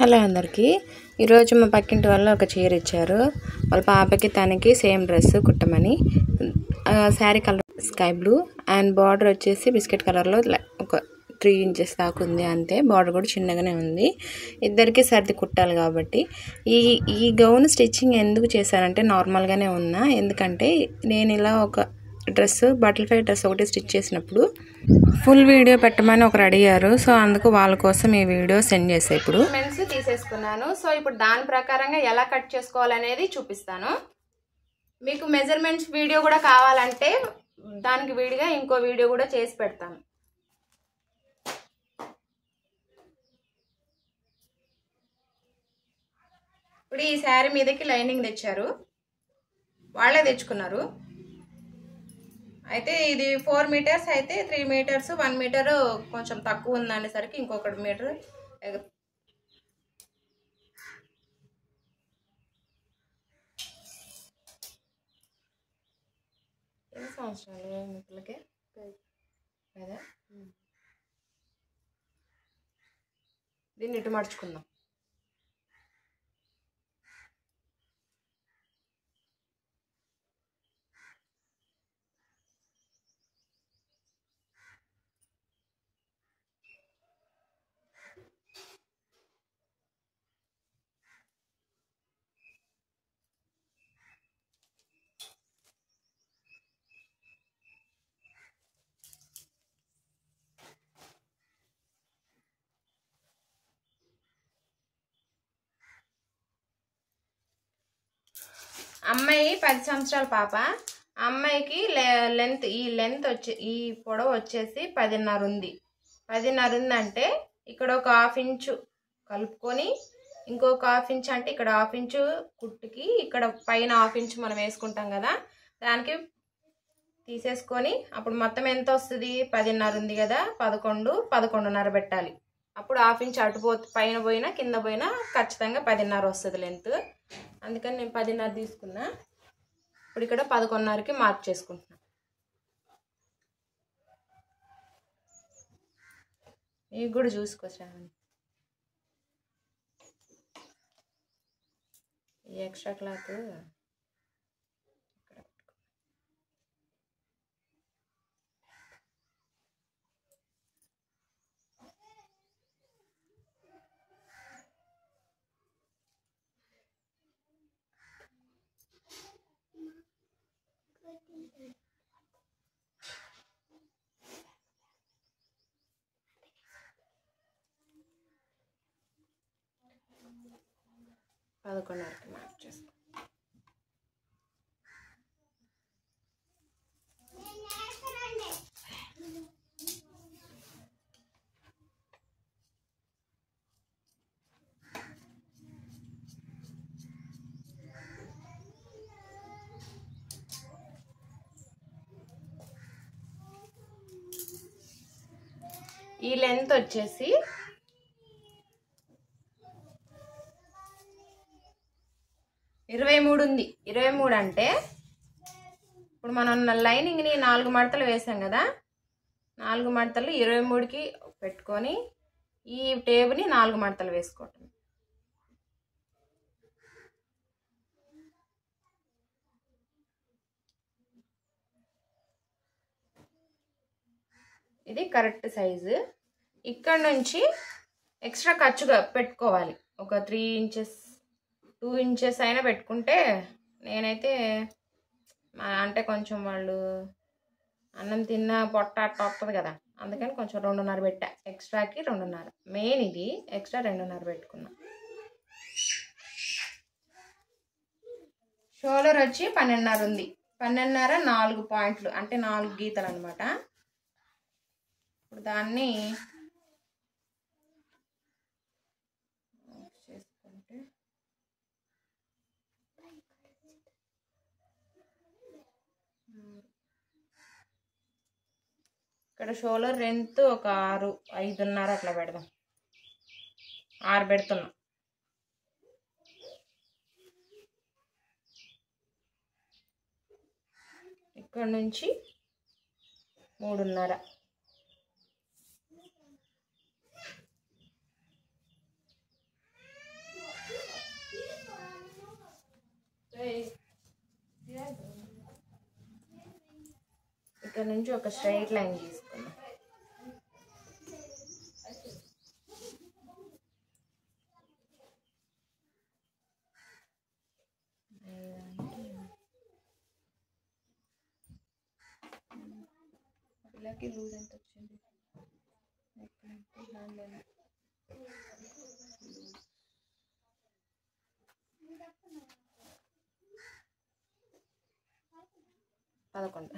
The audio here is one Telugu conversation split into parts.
హలో అందరికీ ఈరోజు మా పక్కింటి వాళ్ళు ఒక చీర ఇచ్చారు. వాళ్ళ పాపకి తనకి సేమ్ డ్రెస్ కుట్టమని. Sari colour sky blue and border వచ్చేసి బిస్కెట్ కలర్లో ఒక 3 ఇంచెస్ దాకా ఉంది అంతే. బార్డర్ కూడా చిన్నగానే ఉంది. ఇద్దరికి సర్ది కుట్టాలి కాబట్టి ఈ గౌన్ స్టిచ్చింగ్ ఎందుకు చేశానంటే నార్మల్గానే ఉన్నా, ఎందుకంటే నేను ఇలా ఒక డ్రెస్ బటర్ఫ్లై డ్రెస్ ఒకటి స్టిచ్ చేసినప్పుడు ఫుల్ వీడియో పెట్టమని ఒకరు అడిగారు. సో అందుకు వాళ్ళ కోసం ఈ వీడియో సెండ్ చేసా. ఇప్పుడు మెన్స్ తీసేసుకున్నాను. సో ఇప్పుడు దాని ప్రకారంగా ఎలా కట్ చేసుకోవాలనేది చూపిస్తాను. మీకు మెజర్మెంట్స్ వీడియో కూడా కావాలంటే దానికి విడిగా ఇంకో వీడియో కూడా చేసి పెడతాను. ఇప్పుడు ఈ శారీ మీదకి లైనింగ్ తెచ్చారు, వాళ్ళే తెచ్చుకున్నారు. అయితే ఇది 4 మీటర్స్ అయితే 3 మీటర్స్ 1 మీటర్ కొంచెం తక్కువ ఉందనేసరికి ఇంకొకటి మీటర్ ఎన్ని సంవత్సరాలు మిత్రులకి కదా. దీన్ని ఇటు మడుచుకుందాం. అమ్మాయి 10 సంవత్సరాల పాప. అమ్మాయికి ఈ పొడవు వచ్చేసి 10.5 ఉంది. 10.5 ఉందంటే ఇక్కడ ఒక 1/2 ఇంచు కలుపుకొని ఇంకొక 1/2 ఇంచు, అంటే ఇక్కడ 1/2 ఇంచు కుట్టుకి ఇక్కడ పైన 1/2 ఇంచు మనం వేసుకుంటాం కదా, దానికి తీసేసుకొని అప్పుడు మొత్తం ఎంత వస్తుంది? 10.5 ఉంది కదా, 11.5 పెట్టాలి. అప్పుడు 1/2 ఇంచు అటు పైన పోయినా కింద పోయినా ఖచ్చితంగా 10.5 వస్తుంది లెంత్. అందుకని నేను 10.5 తీసుకున్నా. ఇప్పుడు ఇక్కడ 11.5కి మార్క్ చేసుకుంటున్నా. ఇవి కూడా చూసుకో శ్రావణి, ఈ ఎక్స్ట్రా క్లాత్ పదకొండున్నరకి మార్క్ చేసుకో. ఈ లెంత్ వచ్చేసి 23 ఉంది. 23 అంటే ఇప్పుడు మనం లైనింగ్ని 4 మడతలు వేసాం కదా, 4 మడతలు 23కి పెట్టుకొని ఈ టేబుల్ని 4 మడతలు వేసుకోవటం. ఇది కరెక్ట్ సైజు. ఇక్కడ నుంచి ఎక్స్ట్రా ఖర్చుగా పెట్టుకోవాలి. ఒక 3 ఇంచెస్ 2 ఇంచెస్ అయినా పెట్టుకుంటే, నేనైతే అంటే కొంచెం వాళ్ళు అన్నం తిన్న పొట్ట అట్ట వస్తుంది కదా, అందుకని కొంచెం 2.5 పెట్టా. ఎక్స్ట్రాకి 2.5 మెయిన్, ఇది ఎక్స్ట్రా 2.5 పెట్టుకున్నా. షోల్డర్ వచ్చి 12.5 ఉంది. 12.5 4 పాయింట్లు అంటే 4 గీతలు అనమాట. ఇప్పుడు దాన్ని చేసుకుంటే ఇక్కడ షోల్డర్ లెంత్ ఒక 6, 5.5 అట్లా పెడదాం. 6 పెడుతున్నాం. ఇక్కడ నుంచి 3.5. ఇక్కడ నుంచి ఒక స్ట్రైట్ లైన్ తీసుకున్నాం. పిల్లకి లూజ్ ఎంత వచ్చింది?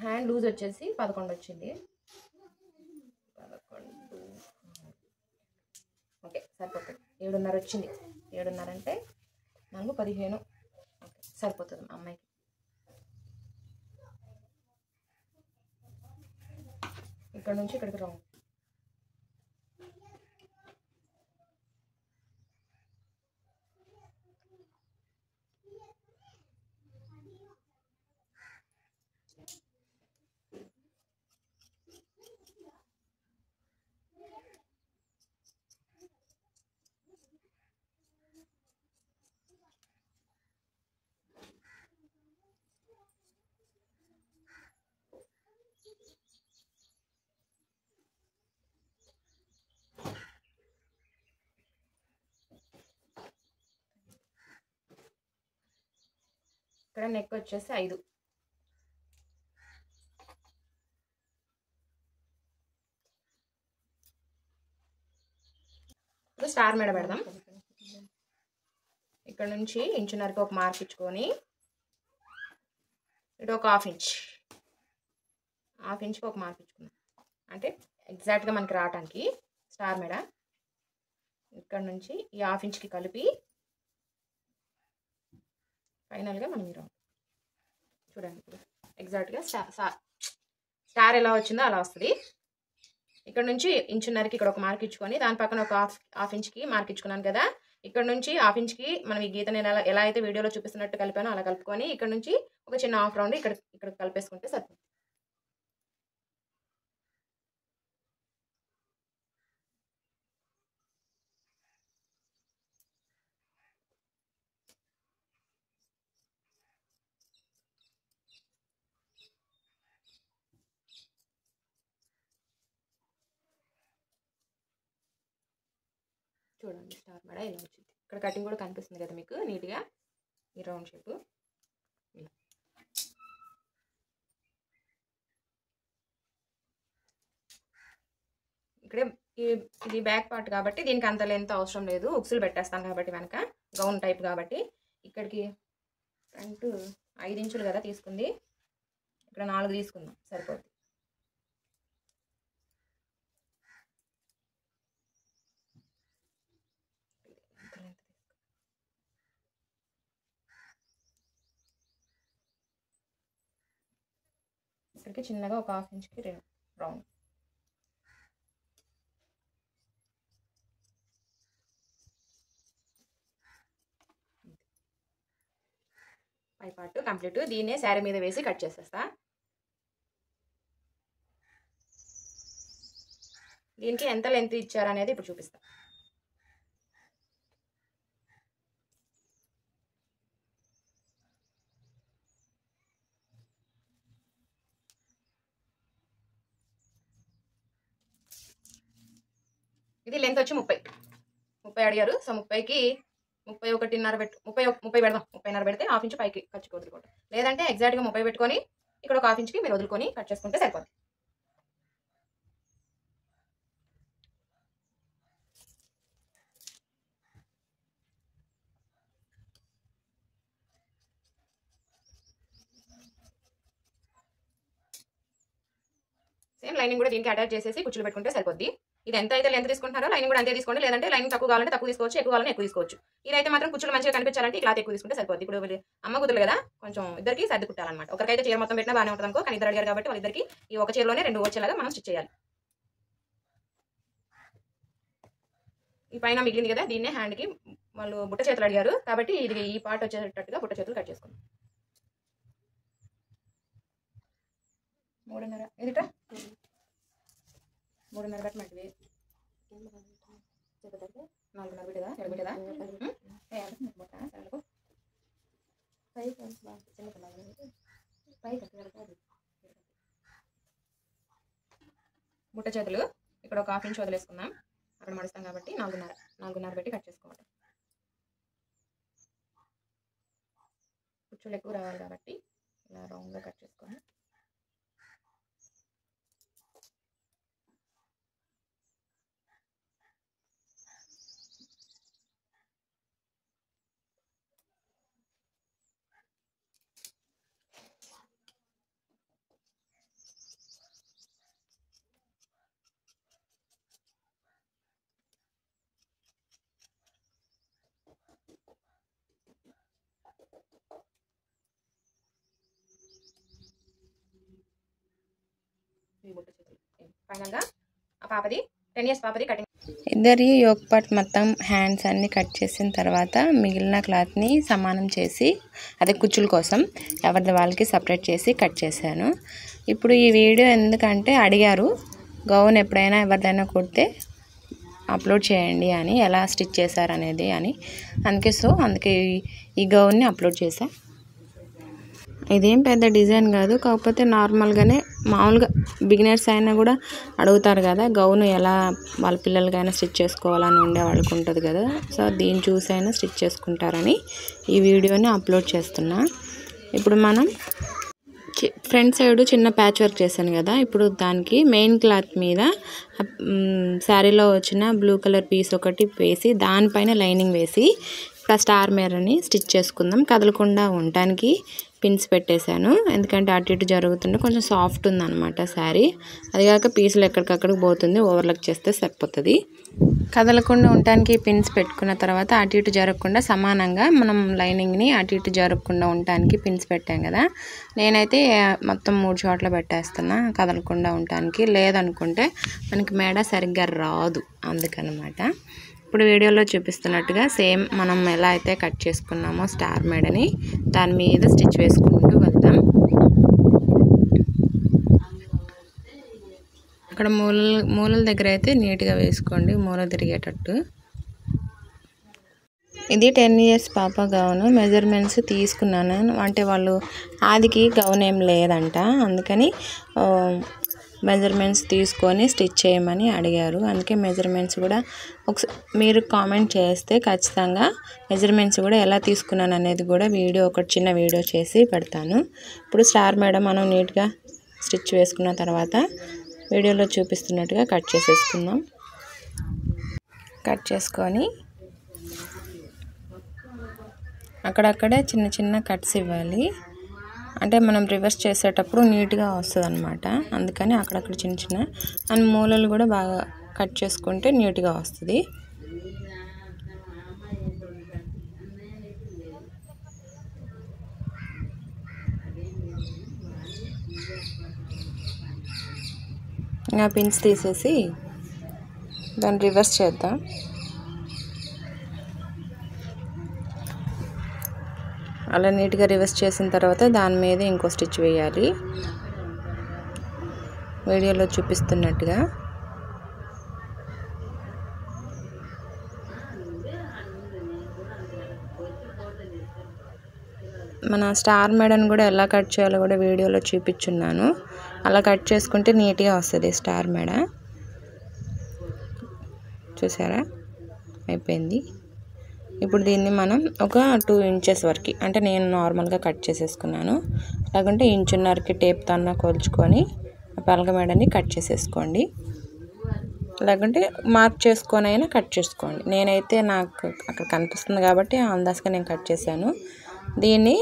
హ్యాండ్ లూజ్ వచ్చేసి 11 వచ్చింది. 11 ఓకే సరిపోతుంది. 7:30 వచ్చింది. 7:30 అంటే 4 15 ఓకే సరిపోతుంది మా అమ్మాయికి. ఇక్కడ నుంచి ఇక్కడికి రౌండ్. ఇక్కడ నెక్ వచ్చేసి 5. ఇప్పుడు స్టార్ మెడ పెడదాం. ఇక్కడ నుంచి ఇంచున్నరకి ఒక మార్క్ ఇచ్చుకొని ఇటు ఒక హాఫ్ ఇంచ్కి ఒక మార్క్ ఇచ్చుకున్నాం. అంటే ఎగ్జాక్ట్గా మనకి రావటానికి స్టార్ మెడ ఇక్కడ నుంచి ఈ హాఫ్ ఇంచ్కి కలిపి ఫైనల్గా మనం ఈ రౌండ్ చూడండి. ఇప్పుడు ఎగ్జాక్ట్గా స్టార్ ఎలా వచ్చిందో అలా వస్తుంది. ఇక్కడ నుంచి ఇంచున్నరకి ఇక్కడ ఒక మార్క్ ఇచ్చుకొని దాని పక్కన ఒక హాఫ్ ఇంచ్కి మార్క్ ఇచ్చుకున్నాను కదా. ఇక్కడ నుంచి హాఫ్ ఇంచ్కి మనం ఈ గీతని ఎలా అయితే వీడియోలో చూపిస్తున్నట్టు కలిపానో అలా కలుపుకొని ఇక్కడ నుంచి ఒక చిన్న హాఫ్ రౌండ్ ఇక్కడ కలిపేసుకుంటే సరిపోతుంది. చూడండి స్టార్ మెడ ఇలా వచ్చింది. ఇక్కడ కటింగ్ కూడా కనిపిస్తుంది కదా మీకు నీట్గా ఈ రౌండ్ షేప్ ఇలా. ఇక్కడే ఇది బ్యాక్ పార్ట్ కాబట్టి దీనికి అంత లెంత్ అవసరం లేదు. ఉక్సులు పెట్టేస్తాం కాబట్టి వెనక గౌన్ టైప్ కాబట్టి ఇక్కడికి ఫ్రంట్ 5 ఇంచులు కదా తీసుకుంది. ఇక్కడ 4 తీసుకుందాం సరిపోతుంది. ఇక్కడికి చిన్నగా ఒక హాఫ్ ఇంచ్కి రౌండ్. పై పార్ట్ కంప్లీట్. దీన్నే శారీ మీద వేసి కట్ చేసేస్తా. దీనికి ఎంత లెంత్ ఇచ్చారనేది ఇప్పుడు చూపిస్తా. ఇది లెంత్ వచ్చి 30 అడిగారు. సో 30కి 31.5 పెట్టు 30 పెడదాం. 30.5 పెడితే హాఫ్ ఇంచ్ పైకి ఖర్చుకి వదులుకోవటం. లేదంటే ఎగ్జాక్ట్గా 30 పెట్టుకొని ఇక్కడ ఒక హాఫ్ ఇంచ్కి మీరు వదులుకొని కట్ చేసుకుంటే సరిపోతుంది. సేమ్ లైనింగ్ కూడా దీనికి అటాచ్ చేసేసి కుచ్చులు పెట్టుకుంటే సరిపోద్ది. ఇది ఎంత అయితే లెంత్ తీసుకుంటారో లైనింగ్ కూడా అంతే తీసుకోండి. లేదంటే లైనింగ్ తక్కువ కావాలంటే తక్కువ తీసుకోవచ్చు, ఎక్కువ కావాలంటే ఎక్కువ తీసుకోవచ్చు. ఇదైతే మాత్రం కుచ్చులు మంచిగా కనిపించాలంటే క్లాత్ ఎక్కువ తీసుకుంటే సరిపోద్ది. ఇప్పుడు అమ్మ కుదురు కదా కొంచెం ఇద్దరికి సర్ది కుట్టాలన్నమాట. ఒకరికైతే చీర మొత్తం పెట్టినా బాగానే ఉంటుంది అనుకో. కానీ ఇద్దరు అడిగారు కాబట్టి వాళ్ళిద్దరికి ఈ ఒక చీరలోనే 2 వచ్చేలాగా మనం స్టిచ్ చేయాలి. ఈ పైన మిగిలింది కదా దీన్నే హ్యాండ్కి వాళ్ళు బుట్ట చేతులు అడిగారు కాబట్టి ఇది ఈ పార్ట్ వచ్చేటట్టుగా బుట్ట చేతులు కట్ చేసుకుందాం. 3.5 ఎదుట 3.5 కట్టమంటివి 4.5 పెట్టదా ఎడబెట్టదా పై బుట్ట చేతులు ఇక్కడ ఒక 1/2 ఇంచ్ వదిలేసుకుందాం. అక్కడ మడుస్తాం కాబట్టి 4.5 పెట్టి కట్ చేసుకోవాలి. కుచ్చులు ఎక్కువ రావాలి కాబట్టి ఇలా రౌండ్గా కట్ చేసుకోవాలి. ఫైనల్గా ఆ పాపది 10 ఇయర్స్ పాపది కటింగ్. ఇద్దరి యోక్ పార్ట్ మొత్తం హ్యాండ్స్ అన్నీ కట్ చేసిన తర్వాత మిగిలిన క్లాత్ని సమానం చేసి అదే కుచ్చుల కోసం ఎవరిది వాళ్ళకి సపరేట్ చేసి కట్ చేశాను. ఇప్పుడు ఈ వీడియో ఎందుకంటే అడిగారు గౌన్ ఎప్పుడైనా ఎవరిదైనా కుడితే అప్లోడ్ చేయండి అని, ఎలా స్టిచ్ చేశారనేది అని. అందుకే ఈ గౌన్ని అప్లోడ్ చేశాను. ఇదేం పెద్ద డిజైన్ కాదు, కాకపోతే నార్మల్గానే మామూలుగా బిగినర్స్ అయినా కూడా అడుగుతారు కదా గౌను ఎలా వాళ్ళ పిల్లలకైనా స్టిచ్ చేసుకోవాలని ఉండే వాళ్ళకి ఉంటుంది కదా. సో దీన్ని చూసైనా స్టిచ్ చేసుకుంటారని ఈ వీడియోని అప్లోడ్ చేస్తున్నా. ఇప్పుడు మనం ఫ్రంట్ సైడ్ చిన్న ప్యాచ్ వర్క్ చేశాను కదా, ఇప్పుడు దానికి మెయిన్ క్లాత్ మీద శారీలో వచ్చిన బ్లూ కలర్ పీస్ ఒకటి వేసి దానిపైన లైనింగ్ వేసి స్టార్ మిర్రర్ని స్టిచ్ చేసుకుందాం. కదలకుండా ఉండటానికి పిన్స్ పెట్టేశాను, ఎందుకంటే అటు ఇటు జరుగుతుంటే కొంచెం సాఫ్ట్ ఉందన్నమాట శారీ. అదిగాక పీసులు ఎక్కడికక్కడికి పోతుంది, ఓవర్లాక్ చేస్తే సరిపోతుంది. కదలకుండా ఉండటానికి పిన్స్ పెట్టుకున్న తర్వాత అటు ఇటు జరగకుండా సమానంగా మనం లైనింగ్ని అటు ఇటు జరగకుండా ఉండటానికి పిన్స్ పెట్టాం కదా. నేనైతే మొత్తం 3 చోట్ల పెట్టేస్తున్నా కదలకుండా ఉండటానికి. లేదనుకుంటే మనకి మేడ సరిగ్గా రాదు, అందుకనమాట. ఇప్పుడు వీడియోలో చూపిస్తున్నట్టుగా సేమ్ మనం ఎలా అయితే కట్ చేసుకున్నామో స్టార్ మేడని దాని మీద స్టిచ్ వేసుకుంటూ వెళ్తాం. అక్కడ మూలల దగ్గర అయితే నీట్గా వేసుకోండి, మూల తిరిగేటట్టు. ఇది 10 ఇయర్స్ పాప గౌను. మెజర్మెంట్స్ తీసుకున్నాను, అంటే వాళ్ళు ఆదికి గౌన్ ఏం లేదంట, అందుకని మెజర్మెంట్స్ తీసుకొని స్టిచ్ చేయమని అడిగారు. అందుకే మెజర్మెంట్స్ కూడా మీరు కామెంట్ చేస్తే ఖచ్చితంగా మెజర్మెంట్స్ కూడా ఎలా తీసుకున్నాను అనేది కూడా చిన్న వీడియో చేసి పెడతాను. ఇప్పుడు స్టార్ మేడం మనం నీట్గా స్టిచ్ వేసుకున్న తర్వాత వీడియోలో చూపిస్తున్నట్టుగా కట్ చేసేసుకుందాం. కట్ చేసుకొని అక్కడక్కడే చిన్న చిన్న కట్స్ ఇవ్వాలి, అంటే మనం రివర్స్ చేసేటప్పుడు నీట్గా వస్తుంది అనమాట. అందుకని అక్కడక్కడ చిన్న చిన్న అండ్ మూలలు కూడా బాగా కట్ చేసుకుంటే నీట్గా వస్తుంది. ఇంకా పిన్స్ తీసేసి దాన్ని రివర్స్ చేద్దాం. అలా నీట్గా రివర్స్ చేసిన తర్వాత దాని మీద ఇంకో స్టిచ్ వేయాలి, వీడియోలో చూపిస్తున్నట్టుగా. మన స్టార్ మేడని కూడా ఎలా కట్ చేయాలో కూడా వీడియోలో చూపించున్నాను. అలా కట్ చేసుకుంటే నీట్గా వస్తుంది స్టార్ మేడ. చూసారా, అయిపోయింది. ఇప్పుడు దీన్ని మనం ఒక 2 ఇంచెస్ వరకు, అంటే నేను నార్మల్గా కట్ చేసేసుకున్నాను, లేకుంటే 1.5 ఇంచుకి టేప్తో అన్న కొలుచుకొని పలక మేడని కట్ చేసేసుకోండి, లేకుంటే మార్క్ చేసుకొని అయినా కట్ చేసుకోండి. నేనైతే నాకు అక్కడ కనిపిస్తుంది కాబట్టి అందాజుగా నేను కట్ చేశాను. దీన్ని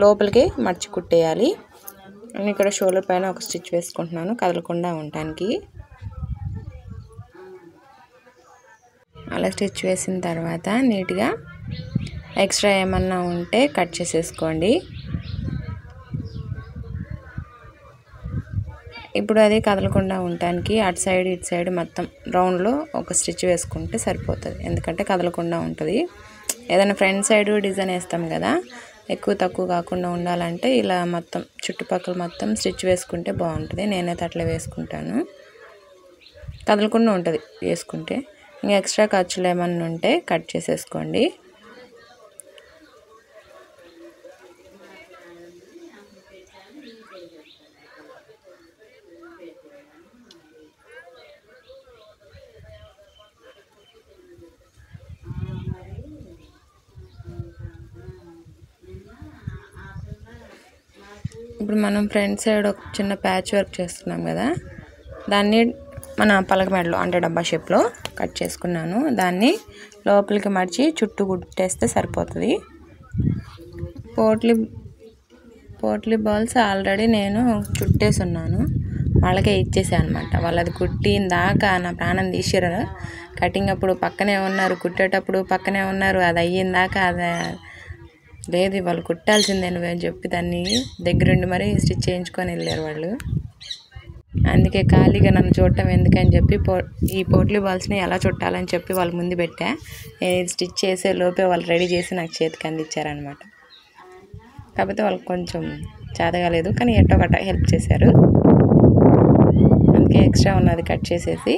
లోపలికి మడిచి కుట్టేయాలి. నేను ఇక్కడ షోల్డర్ పైన ఒక స్టిచ్ వేసుకుంటున్నాను కదలకుండా ఉండటానికి. అలా స్టిచ్ వేసిన తర్వాత నీట్గా ఎక్స్ట్రా ఏమన్నా ఉంటే కట్ చేసేసుకోండి. ఇప్పుడు అది కదలకుండా ఉండటానికి అటు సైడ్ ఇటు సైడ్ మొత్తం రౌండ్లో ఒక స్టిచ్ వేసుకుంటే సరిపోతుంది, ఎందుకంటే కదలకుండా ఉంటుంది. ఏదైనా ఫ్రంట్ సైడ్ డిజైన్ వేస్తాం కదా, ఎక్కువ తక్కువ కాకుండా ఉండాలంటే ఇలా మొత్తం చుట్టుపక్కల మొత్తం స్టిచ్ వేసుకుంటే బాగుంటుంది. నేనైతే అట్లా వేసుకుంటాను, కదలకుండా ఉంటుంది వేసుకుంటే. ఇంకా ఎక్స్ట్రా ఖర్చులు ఏమన్నా ఉంటే కట్ చేసేసుకోండి. ఇప్పుడు మనం ఫ్రంట్ సైడ్ ఒక చిన్న ప్యాచ్ వర్క్ చేస్తున్నాం కదా, దాన్ని మన పలక మెడలో అంటే డబ్బా షేప్లో కట్ చేసుకున్నాను. దాన్ని లోపలికి మడిచి చుట్టూ కుట్టేస్తే సరిపోతుంది. పోట్లీ బాల్స్ ఆల్రెడీ నేను చుట్టేసి ఉన్నాను, వాళ్ళకే ఇచ్చేసాను అనమాట. వాళ్ళు అది కుట్టిన దాకా నా ప్రాణం తీసిరు. కటింగ్ అప్పుడు పక్కనే ఉన్నారు, కుట్టేటప్పుడు పక్కనే ఉన్నారు. అది అయ్యిందాకా అది లేదు, వాళ్ళు కుట్టాల్సిందే నువ్వేం చెప్పి దాన్ని దగ్గరుండి మరీ స్టిచ్ చేయించుకొని వెళ్ళారు వాళ్ళు. అందుకే ఖాళీగా నన్ను చూడటం ఎందుకని చెప్పి ఈ పోట్లీ బాల్స్ని ఎలా చుట్టాలని చెప్పి వాళ్ళ ముందు పెట్టా. నేను స్టిచ్ చేసే లోపే వాళ్ళు రెడీ చేసి నాకు చేతికి అందించారనమాట. కాకపోతే వాళ్ళకి కొంచెం చేతగాలేదు, కానీ ఎట్టో గట్ట హెల్ప్ చేశారు. అందుకే ఎక్స్ట్రా ఉన్నది కట్ చేసేసి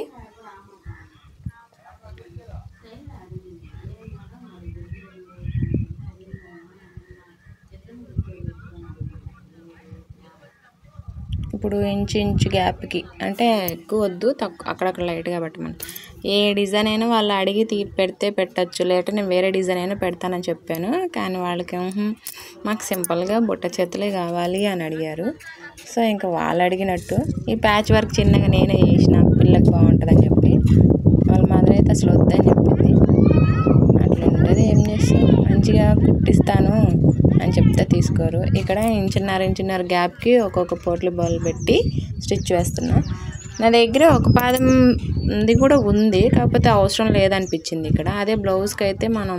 ఇప్పుడు ఇంచు గ్యాప్కి, అంటే ఎక్కువ వద్దు, తక్కువ అక్కడక్కడ లైట్గా పెట్టమని. ఏ డిజైన్ అయినా వాళ్ళు అడిగి పెడితే పెట్టచ్చు, లేదంటే నేను వేరే డిజైన్ అయినా పెడతానని చెప్పాను. కానీ వాళ్ళకి మాకు సింపుల్గా బుట్ట చేతులే కావాలి అని అడిగారు. సో ఇంకా వాళ్ళు అడిగినట్టు ఈ ప్యాచ్ వర్క్ చిన్నగా నేనే చేసిన, పిల్లకి బాగుంటుందని చెప్పి. వాళ్ళ మదర్ అయితే అసలు వద్దని చెప్పింది. అట్లా ఉండదు, ఏం చేస్తాం, మంచిగా కుట్టిస్తాను అని చెప్తే తీసుకోరు. ఇక్కడ ఇంచున్నర గ్యాప్కి ఒక్కొక్క పోట్లీ బాల్ పెట్టి స్టిచ్ వేస్తున్నా. నా దగ్గర ఒక పాదంది కూడా ఉంది, కాకపోతే అవసరం లేదనిపించింది ఇక్కడ. అదే బ్లౌజ్కి అయితే మనం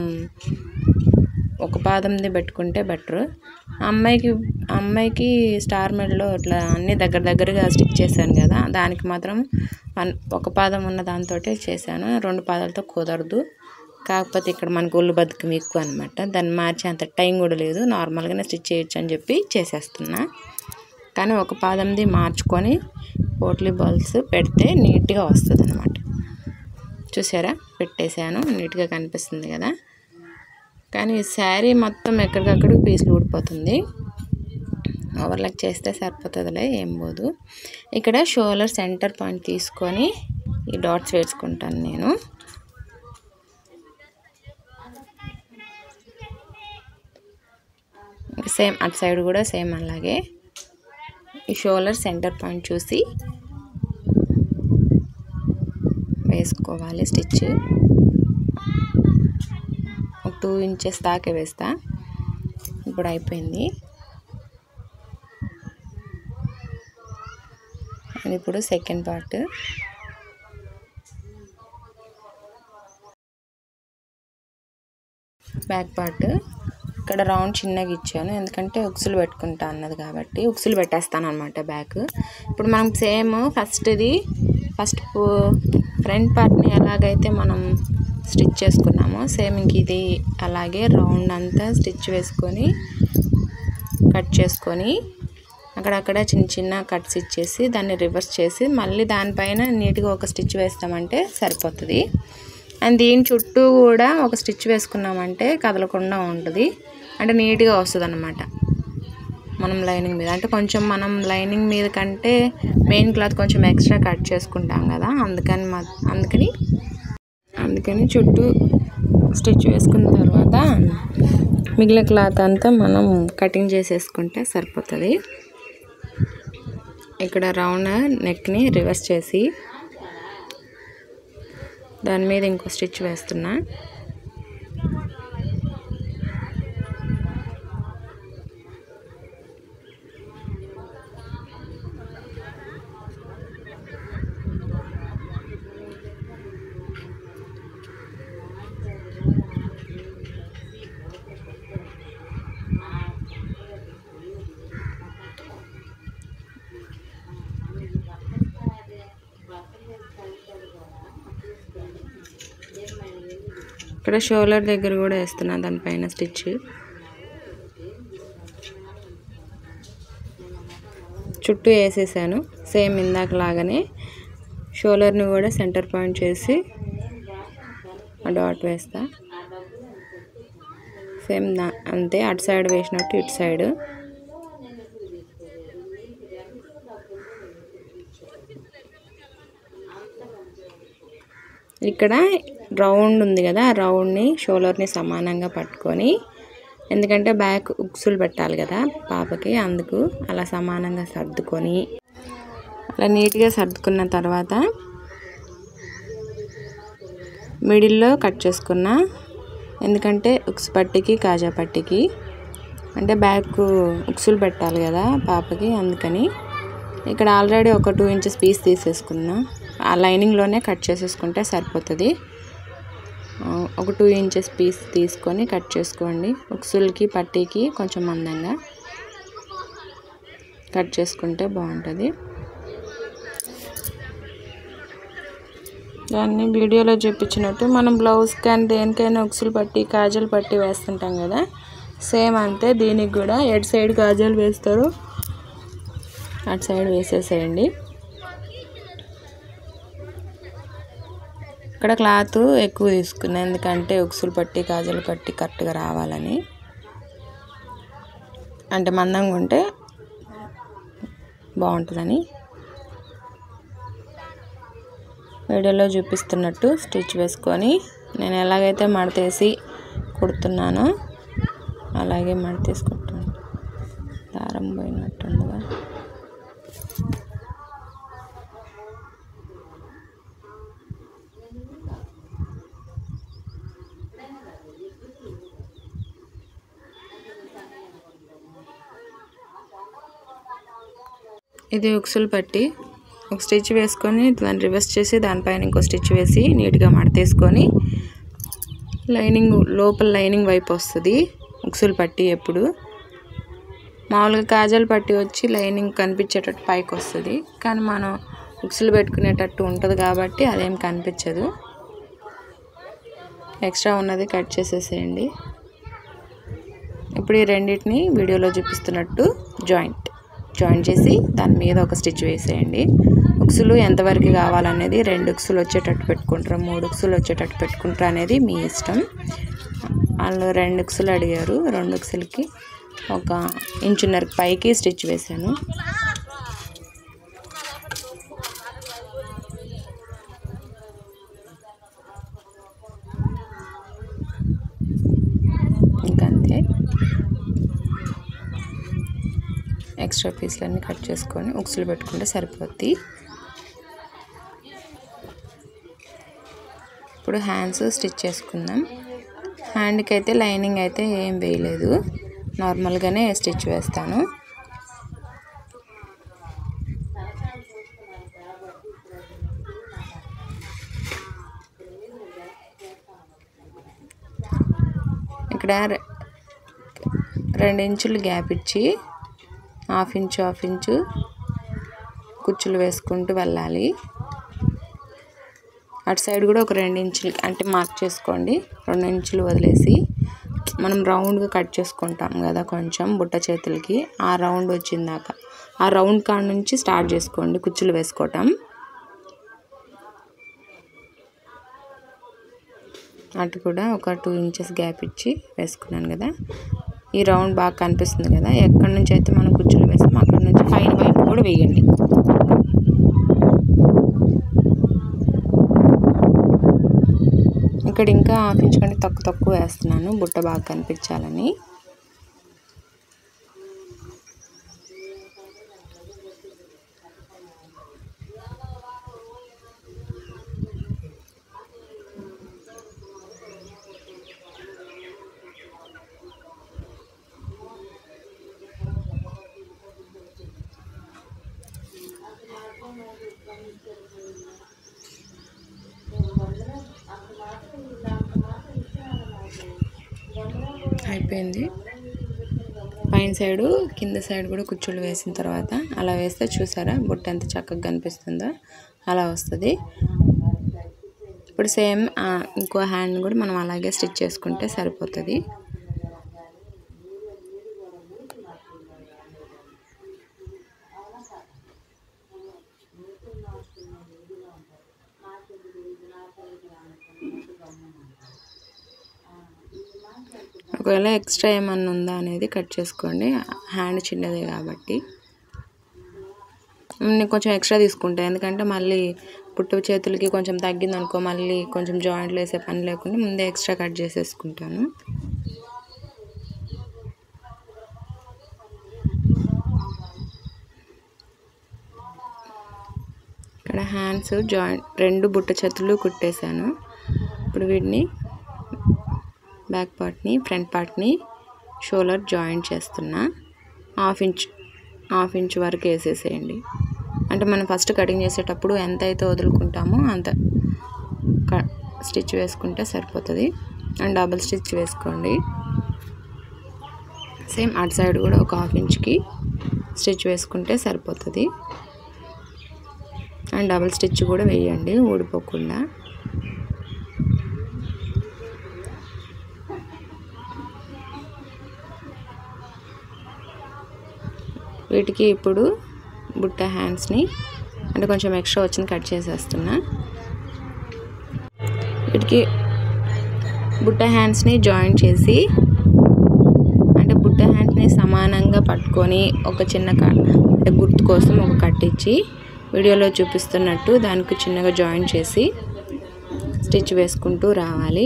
ఒక పాదంది పెట్టుకుంటే బెటర్. అమ్మాయికి స్టార్ మెడలో ఇట్లా అన్నీ దగ్గరగా స్టిచ్ చేశాను కదా, దానికి మాత్రం ఒక పాదం ఉన్న దాంతో చేశాను. 2 పాదాలతో కుదరదు. కాకపోతే ఇక్కడ మనకు ఒళ్ళు బతుకం ఎక్కువ అనమాట, దాన్ని మార్చే అంత టైం కూడా లేదు. నార్మల్గానే స్టిచ్ చేయొచ్చు అని చెప్పి చేసేస్తున్నా. కానీ ఒక పాదంది మార్చుకొని పోట్లీ బాల్స్ పెడితే నీట్గా వస్తుంది అనమాట. చూసారా, పెట్టేశాను, నీట్గా కనిపిస్తుంది కదా. కానీ శారీ మొత్తం ఎక్కడికక్కడ పీసులు ఊడిపోతుంది. ఓవర్లాక్ చేస్తే సరిపోతుందిలే, ఏం పోదు. ఇక్కడ షోల్డర్ సెంటర్ పాయింట్ తీసుకొని ఈ డాట్స్ వేసుకుంటాను నేను. సేమ్ అటు సైడ్ కూడా సేమ్ అలాగే ఈ షోల్డర్ సెంటర్ పాయింట్ చూసి వేసుకోవాలి స్టిచ్. 2 ఇంచెస్ దాకా వేస్తా. ఇప్పుడు అయిపోయింది. ఇప్పుడు సెకండ్ పార్ట్. బ్యాక్ పార్ట్ ఇక్కడ రౌండ్ చిన్నగా ఇచ్చాను, ఎందుకంటే ఉక్సులు పెట్టుకుంటా అన్నది కాబట్టి ఉక్సులు పెట్టేస్తాను అనమాట బ్యాక్. ఇప్పుడు మనం సేమ్ ఫస్ట్ ఫ్రంట్ పార్ట్ని ఎలాగైతే మనం స్టిచ్ చేసుకున్నామో సేమ్ ఇంక ఇది అలాగే రౌండ్ అంతా స్టిచ్ వేసుకొని కట్ చేసుకొని అక్కడక్కడ చిన్న కట్స్ ఇచ్చేసి దాన్ని రివర్స్ చేసి మళ్ళీ దానిపైన నీట్గా ఒక స్టిచ్ వేస్తామంటే సరిపోతుంది. అండ్ దీని చుట్టూ కూడా ఒక స్టిచ్ వేసుకున్నామంటే కదలకుండా ఉంటుంది, అంటే నీట్గా వస్తుంది అన్నమాట. మనం లైనింగ్ మీద అంటే కొంచెం మనం లైనింగ్ మీద కంటే మెయిన్ క్లాత్ కొంచెం ఎక్స్ట్రా కట్ చేసుకుంటాం కదా, అందుకని చుట్టూ స్టిచ్ వేసుకున్న తర్వాత మిగిలిన క్లాత్ అంతా మనం కటింగ్ చేసేసుకుంటే సరిపోతుంది. ఇక్కడ రౌండ్ నెక్ని రివర్స్ చేసి దాని మీద ఇంకో స్టిచ్ వేస్తున్నా. ఇక్కడ షోల్డర్ దగ్గర కూడా వేస్తున్నా దానిపైన స్టిచ్. చుట్టూ వేసేసాను సేమ్ ఇందాక లాగానే. షోల్డర్ని కూడా సెంటర్ పాయింట్ చేసి డాట్ వేస్తా. సేమ్ అంతే, అటు సైడ్ వేసినట్టు ఇటు సైడ్. ఇక్కడ రౌండ్ ఉంది కదా, ఆ రౌండ్ని షోల్డర్ని సమానంగా పట్టుకొని ఎందుకంటే బ్యాక్ ఉక్సులు పెట్టాలి కదా పాపకి, అందుకు అలా సమానంగా సర్దుకొని అలా నీట్గా సర్దుకున్న తర్వాత మిడిల్లో కట్ చేసుకున్న, ఎందుకంటే ఉక్స్ పట్టికి కాజా పట్టికి అంటే బ్యాక్ ఉక్సులు పెట్టాలి కదా పాపకి, అందుకని ఇక్కడ ఆల్రెడీ ఒక 2 ఇంచెస్ పీస్ తీసేసుకున్నా, ఆ లైనింగ్లోనే కట్ చేసేసుకుంటే సరిపోతుంది. ఒక 2 ఇంచెస్ పీస్ తీసుకొని కట్ చేసుకోండి. ఉక్సులకి పట్టీకి కొంచెం మందంగా కట్ చేసుకుంటే బాగుంటుంది. దాన్ని వీడియోలో చూపించినట్టు మనం బ్లౌజ్ కానీ దేనికైనా ఉక్సులు పట్టి కాజల్ పట్టి వేస్తుంటాం కదా, సేమ్ అంతే దీనికి కూడా ఎటు సైడ్ కాజల్ వేస్తారు అటు సైడ్ వేసేసేయండి. ఇక్కడ క్లాత్ ఎక్కువ తీసుకున్నాను, ఎందుకంటే ఉక్సులు పట్టి కాజల్ పట్టి కరెక్ట్గా రావాలని, అంటే మందంగా ఉంటే బాగుంటుందని. వీడియోలో చూపిస్తున్నట్టు స్టిచ్ వేసుకొని నేను ఎలాగైతే మడతేసి కుడుతున్నానో అలాగే మడతేసి కుట్టాను. దారం పోయినట్టుందిగా. ఇది ఉక్సులు పట్టి ఒక స్టిచ్ వేసుకొని దాన్ని రివర్స్ చేసి దానిపైన ఇంకో స్టిచ్ వేసి నీట్గా మడతేసుకొని, లైనింగ్ లోపల లైనింగ్ వైపు వస్తుంది ఉక్సులు పట్టి. ఎప్పుడు మామూలుగా కాజల్ పట్టి వచ్చి లైనింగ్ కనిపించేటట్టు పైకి వస్తుంది, కానీ మనం ఉక్సులు పెట్టుకునేటట్టు ఉంటుంది కాబట్టి అదేం కనిపించదు. ఎక్స్ట్రా ఉన్నది కట్ చేసేసేయండి. ఇప్పుడు ఈ రెండింటిని వీడియోలో చూపిస్తున్నట్టు జాయింట్ చేసి దాని మీద ఒక స్టిచ్ వేసేయండి. ఉక్సులు ఎంతవరకు కావాలనేది 2 ఉక్సులు వచ్చేటట్టు పెట్టుకుంటారా 3 ఉక్సులు వచ్చేటట్టు పెట్టుకుంటారా అనేది మీ ఇష్టం. వాళ్ళు 2 ఉక్సులు అడిగారు, 2 ఉక్సులకి 1.5 ఇంచు పైకి స్టిచ్ వేసాను. ఇంకంతే. ఎక్స్ట్రా పీస్లన్నీ కట్ చేసుకొని ఉక్సులు పెట్టుకుంటే సరిపోద్ది. ఇప్పుడు హ్యాండ్స్ స్టిచ్ చేసుకుందాం. హ్యాండ్కి అయితే లైనింగ్ అయితే ఏం వేయలేదు, నార్మల్గానే స్టిచ్ వేస్తాను. ఇక్కడ 2 ఇంచులు గ్యాప్ ఇచ్చి హాఫ్ ఇంచు కుచ్చులు వేసుకుంటూ వెళ్ళాలి. అటు సైడ్ కూడా ఒక 2 ఇంచులు అంటే మార్క్ చేసుకోండి. 2 ఇంచులు వదిలేసి మనం రౌండ్గా కట్ చేసుకుంటాం కదా కొంచెం బుట్ట చేతులకి, ఆ రౌండ్ వచ్చిందాక ఆ రౌండ్ కాడ నుంచి స్టార్ట్ చేసుకోండి కుచ్చులు వేసుకోవటం. అటు కూడా ఒక 2 ఇంచెస్ గ్యాప్ ఇచ్చి వేసుకున్నాను కదా. ఈ రౌండ్ బాగా కనిపిస్తుంది కదా, ఎక్కడి నుంచి అయితే మనం కుచ్చులు వేస్తాం అక్కడి నుంచి పైన వైపు కూడా వేయండి. ఇక్కడ ఇంకా హాఫ్ ఇంచ్ కంటే తక్కువ వేస్తున్నాను, బుట్ట బాగా కనిపించాలని. అయిపోయింది. పైన సైడు కింద సైడ్ కూడా కుచ్చుళ్ళు వేసిన తర్వాత అలా వేస్తే చూసారా బుట్ట ఎంత చక్కగా కనిపిస్తుందో అలా వస్తుంది. ఇప్పుడు సేమ్ ఇంకో హ్యాండ్ కూడా మనం అలాగే స్టిచ్ చేసుకుంటే సరిపోతుంది. ఒకవేళ ఎక్స్ట్రా ఏమన్నా ఉందా అనేది కట్ చేసుకోండి, హ్యాండ్ చిన్నదే కాబట్టి. నేను కొంచెం ఎక్స్ట్రా తీసుకుంటాను, ఎందుకంటే మళ్ళీ పుట్టు చేతులకి కొంచెం తగ్గిందనుకో మళ్ళీ కొంచెం జాయింట్లు వేసే పని లేకుండా ముందే ఎక్స్ట్రా కట్ చేసేసుకుంటాను. ఇక్కడ హ్యాండ్స్ జాయింట్ 2 బుట్ట చేతులు కుట్టేశాను. ఇప్పుడు వీటిని బ్యాక్ పార్ట్ని ఫ్రంట్ పార్ట్ని షోల్డర్ జాయింట్ చేస్తున్నా. హాఫ్ ఇంచ్ వరకు వేసేసేయండి. అంటే మనం ఫస్ట్ కటింగ్ చేసేటప్పుడు ఎంత అయితే వదులుకుంటామో అంత స్టిచ్ వేసుకుంటే సరిపోతుంది. అండ్ డబుల్ స్టిచ్ వేసుకోండి. సేమ్ అటు సైడ్ కూడా ఒక హాఫ్ ఇంచ్కి స్టిచ్ వేసుకుంటే సరిపోతుంది. అండ్ డబుల్ స్టిచ్ కూడా వేయండి ఊడిపోకుండా. వీటికి ఇప్పుడు బుట్ట హ్యాండ్స్ని అంటే కొంచెం ఎక్స్ట్రా వచ్చింది కట్ చేసేస్తున్నా. వీటికి బుట్ట హ్యాండ్స్ని జాయింట్ చేసి అంటే బుట్ట హ్యాండ్స్ని సమానంగా పట్టుకొని ఒక చిన్న అంటే గుర్తు కోసం ఒక కట్ ఇచ్చి వీడియోలో చూపిస్తున్నట్టు దానికి చిన్నగా జాయింట్ చేసి స్టిచ్ వేసుకుంటూ రావాలి.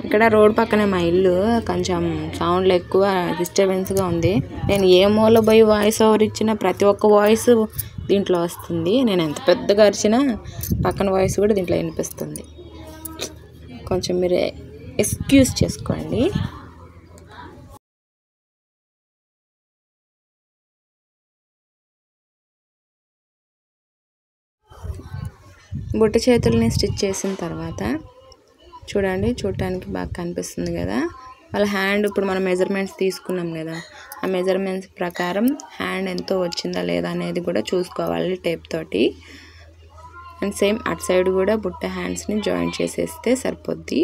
ఇక్కడ రోడ్ పక్కనే మా ఇల్లు, కొంచెం సౌండ్లు ఎక్కువ డిస్టర్బెన్స్గా ఉంది. నేను ఏ మూల పోయి వాయిస్ ఓవర్ ఇచ్చినా ప్రతి ఒక్క వాయిస్ దీంట్లో వస్తుంది. నేను ఎంత పెద్దగా అరిచినా పక్కన వాయిస్ కూడా దీంట్లో వినిపిస్తుంది. కొంచెం మీరు ఎక్స్క్యూజ్ చేసుకోండి. బుట్ట చేతుల్ని స్టిచ్ చేసిన తర్వాత చూడండి, చూడటానికి బాగా కనిపిస్తుంది కదా. వాళ్ళ హ్యాండ్ ఇప్పుడు మనం మెజర్మెంట్స్ తీసుకున్నాం కదా, ఆ మెజర్మెంట్స్ ప్రకారం హ్యాండ్ ఎంతో వచ్చిందా లేదా అనేది కూడా చూసుకోవాలి టేప్ తోటి. అండ్ సేమ్ అటు సైడ్ కూడా బుట్ట హ్యాండ్స్ని జాయింట్ చేసేస్తే సరిపోద్ది.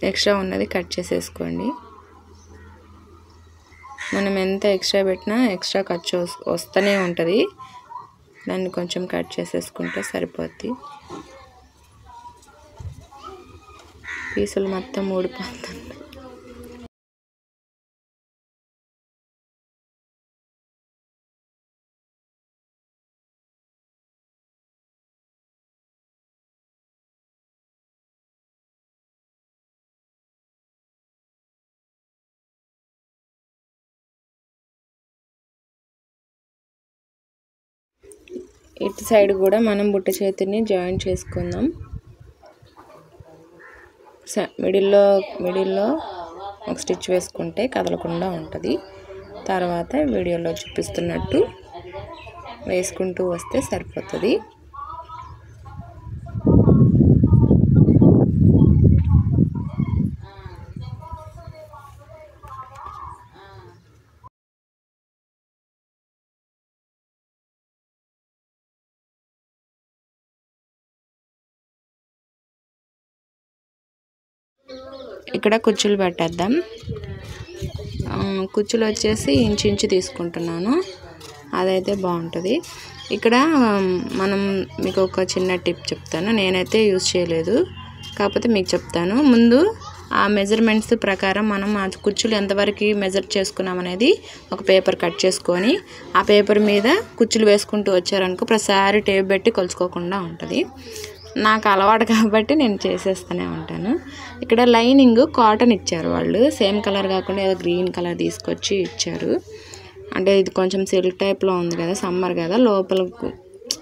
ఎక్స్ట్రా ఉన్నది కట్ చేసేసుకోండి. మనం ఎంత ఎక్స్ట్రా పెట్టినా ఎక్స్ట్రా ఖర్చు వస్తూనే ఉంటుంది. దాన్ని కొంచెం కట్ చేసేసుకుంటే సరిపోద్ది. పీసులు మొత్తం ఊడిపోతుంది. ఇటు సైడ్ కూడా మనం బుట్ట చేతిని జాయింట్ చేసుకుందాం. మిడిల్లో ఒక స్టిచ్ వేసుకుంటే కదలకుండా ఉంటుంది. తర్వాత వీడియోలో చూపిస్తున్నట్టు వేసుకుంటూ వస్తే సరిపోతుంది. ఇక్కడ కుచ్చులు పెట్టేద్దాం. కుచ్చులు వచ్చేసి ఇంచు తీసుకుంటున్నాను, అదైతే బాగుంటుంది. ఇక్కడ మనం మీకు ఒక చిన్న టిప్ చెప్తాను. నేనైతే యూజ్ చేయలేదు, కాకపోతే మీకు చెప్తాను. ముందు ఆ మెజర్మెంట్స్ ప్రకారం మనం ఆ కుచ్చులు ఎంతవరకు మెజర్ చేసుకున్నాం అనేది ఒక పేపర్ కట్ చేసుకొని ఆ పేపర్ మీద కుచ్చులు వేసుకుంటూ వచ్చారనుకో ప్రతిసారి టేప్ పెట్టి కొలుచుకోకుండా ఉంటుంది. నాకు అలవాటు కాబట్టి నేను చేసేస్తూనే ఉంటాను. ఇక్కడ లైనింగ్ కాటన్ ఇచ్చారు వాళ్ళు, సేమ్ కలర్ కాకుండా ఏదో గ్రీన్ కలర్ తీసుకొచ్చి ఇచ్చారు. అంటే ఇది కొంచెం సిల్క్ టైప్లో ఉంది కదా, సమ్మర్ కదా, లోపల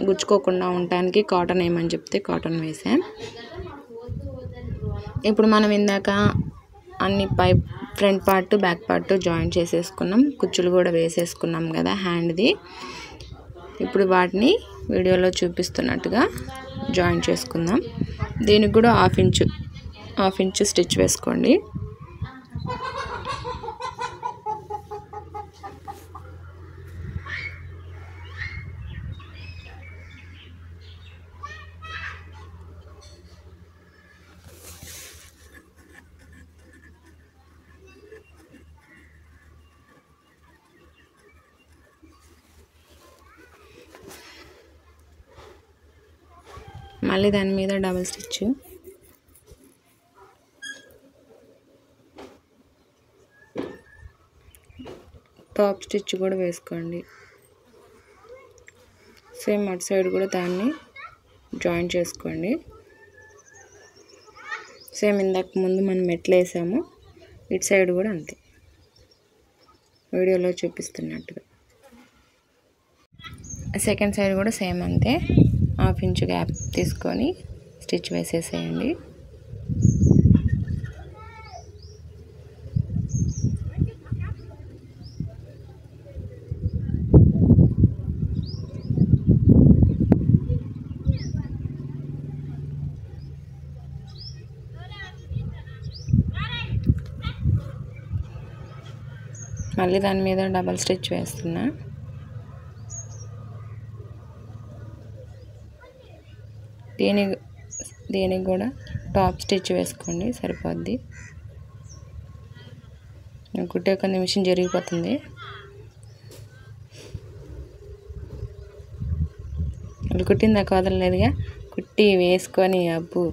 గుచ్చుకోకుండా ఉండటానికి కాటన్ వేయమని చెప్తే కాటన్ వేసాం. ఇప్పుడు మనం ఇందాక అన్ని front part back part joint చేసేసుకున్నాం, కుచ్చులు కూడా వేసేసుకున్నాం కదా హ్యాండ్ది. ఇప్పుడు వాటిని వీడియోలో చూపిస్తున్నట్టుగా జాయింట్ చేసుకుందాం. దీనికి కూడా హాఫ్ ఇంచ్ స్టిచ్ వేసుకోండి. మళ్ళీ దాని మీద డబుల్ స్టిచ్, టాప్ స్టిచ్ కూడా వేసుకోండి. సేమ్ అటు సైడ్ కూడా దాన్ని జాయిన్ చేసుకోండి. సేమ్ ఇందాక ముందు మనం ఎట్లా వేసామో ఇటు సైడ్ కూడా అంతే, వీడియోలో చూపిస్తున్నట్టుగా. సెకండ్ సైడ్ కూడా సేమ్ అంతే, 1/2 ఇంచ్ గ్యాప్ తీసుకొని స్టిచ్ వేసేసేయండి. మళ్ళీ దాని మీద డబల్ స్టిచ్ వేస్తున్నా. దీనికి కూడా టాప్ స్టిచ్ వేసుకోండి సరిపోద్ది. కుట్టే ఒక నిమిషం జరిగిపోతుంది. అది కుట్టిందాక వదలలేదుగా, కుట్టి వేసుకొని అబ్బు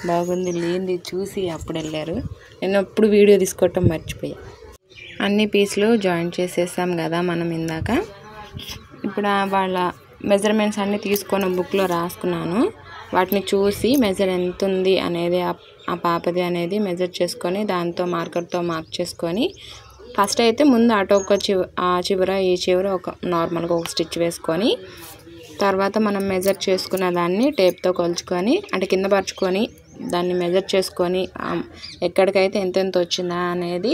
బాగుంది లేనిది చూసి అప్పుడు వెళ్ళారు. నేను అప్పుడు వీడియో తీసుకోవటం మర్చిపోయా. అన్ని పీసులు జాయింట్ చేసేసాం కదా మనం ఇందాక. ఇప్పుడు వాళ్ళ మెజర్మెంట్స్ అన్నీ తీసుకొని బుక్లో రాసుకున్నాను. వాటిని చూసి మెజర్ ఎంత ఉంది అనేది ఆ పాపది అనేది మెజర్ చేసుకొని దాంతో మార్కర్తో మార్క్ చేసుకొని ఫస్ట్ అయితే ముందు అటు ఒక ఆ చివర ఈ చివర ఒక నార్మల్గా ఒక స్టిచ్ వేసుకొని తర్వాత మనం మెజర్ చేసుకున్న దాన్ని టేప్తో కొలుచుకొని అంటే కింద పరుచుకొని దాన్ని మెజర్ చేసుకొని ఎక్కడికైతే ఎంతెంత వచ్చిందా అనేది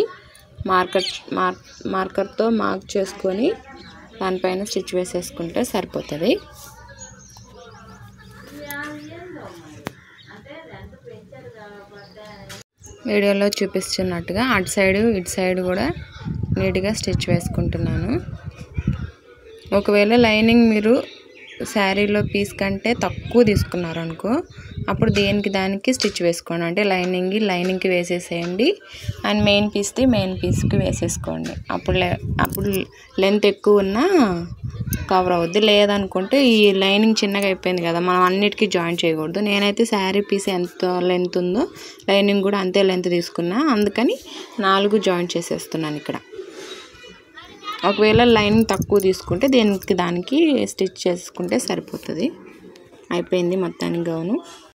మార్కర్తో మార్క్ చేసుకొని దానిపైన స్టిచ్ వేసేసుకుంటే సరిపోతుంది. వీడియోలో చూపిస్తున్నట్టుగా అటు సైడు ఇటు సైడ్ కూడా నీట్గా స్టిచ్ వేసుకుంటున్నాను. ఒకవేళ లైనింగ్ మీరు శారీలో పీస్ కంటే తక్కువ తీసుకున్నారు అనుకో, అప్పుడు దానికి స్టిచ్ వేసుకోండి. అంటే లైనింగ్కి వేసేసేయండి అండ్ మెయిన్ పీస్కి వేసేసుకోండి. అప్పుడు లెంత్ ఎక్కువ ఉన్నా కవర్ అవుద్ది. లేదనుకుంటే ఈ లైనింగ్ చిన్నగా అయిపోయింది కదా, మనం అన్నిటికీ జాయిన్ చేయకూడదు. నేనైతే శారీ పీస్ ఎంత లెంత్ ఉందో లైనింగ్ కూడా అంతే లెంత్ తీసుకున్నా, అందుకని 4 జాయిన్ చేసేస్తున్నాను ఇక్కడ. ఒకవేళ లైనింగ్ తక్కువ తీసుకుంటే దానికి స్టిచ్ చేసుకుంటే సరిపోతుంది. అయిపోయింది మొత్తానికి గౌను.